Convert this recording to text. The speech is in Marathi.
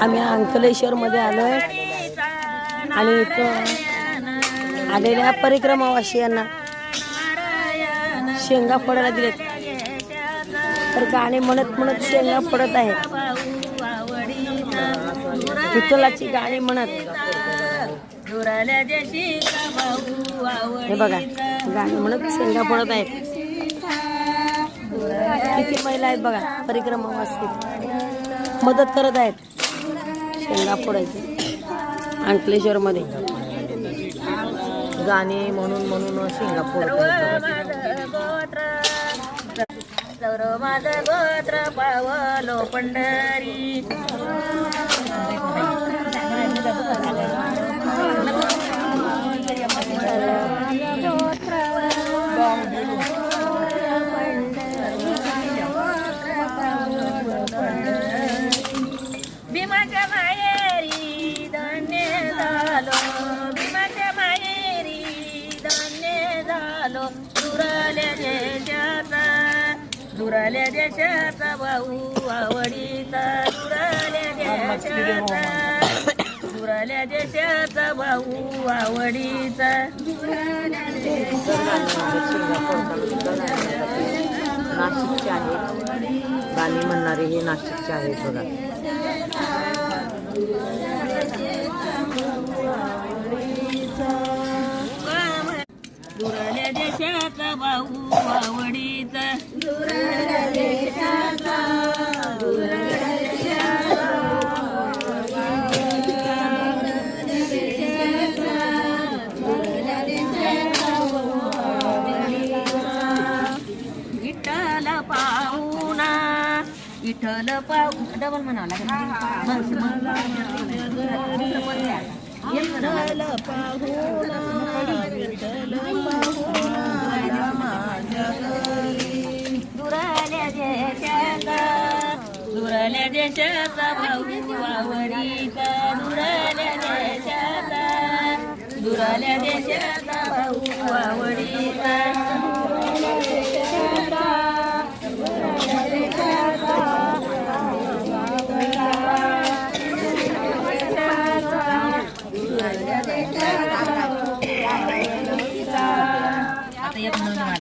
आम्ही अंकलेश्वरमध्ये आलो आहे आणि इथं आलेल्या परिक्रमावासियांना शेंगा फोडायला दिलेत. तर गाणे म्हणत म्हणत शेंगा फोडत आहेत. विठ्ठलाची गाणी म्हणत. हे बघा गाणी म्हणत शेंगा फोडत आहेत. किती महिला आहेत बघा परिक्रमावासी मदत करत आहेत शेंगा फोडायची. अंकलेश्वर मध्ये गाणे म्हणून म्हणून शेंगा फोडतात. माझं गोत्र पावलो पंढरी. भीमाच्या माहेरी धन्य झालो, भीमाच्या माहेरी धन्य झालो. दुराल्या देशाचा भाऊ आवडीचा, दुराल्या देशाचा भाऊ आवडीचा. नाशिकचे आहेत गाणी म्हणणारे, हे नाशिकचे आहेत बघा. दुराल्या देशाचा भाऊ आवडीचा, दुराल्या देशाचा, दुराल्या देशाचा, दुराल्या देशाचा विठ्ठल पाहुणा, विठ्ठल पाहू डबल म्हणावं लागेल. विठ्ठल पाहुणा, विठ्ठल पाहुणा माझ्या घरी. दुराल्या देशाचा, दुराल्या देशाचा भाऊ आवडीचा, दुराल्या देशाचा, दुराल्या देशाचा भाऊ आवडीचा.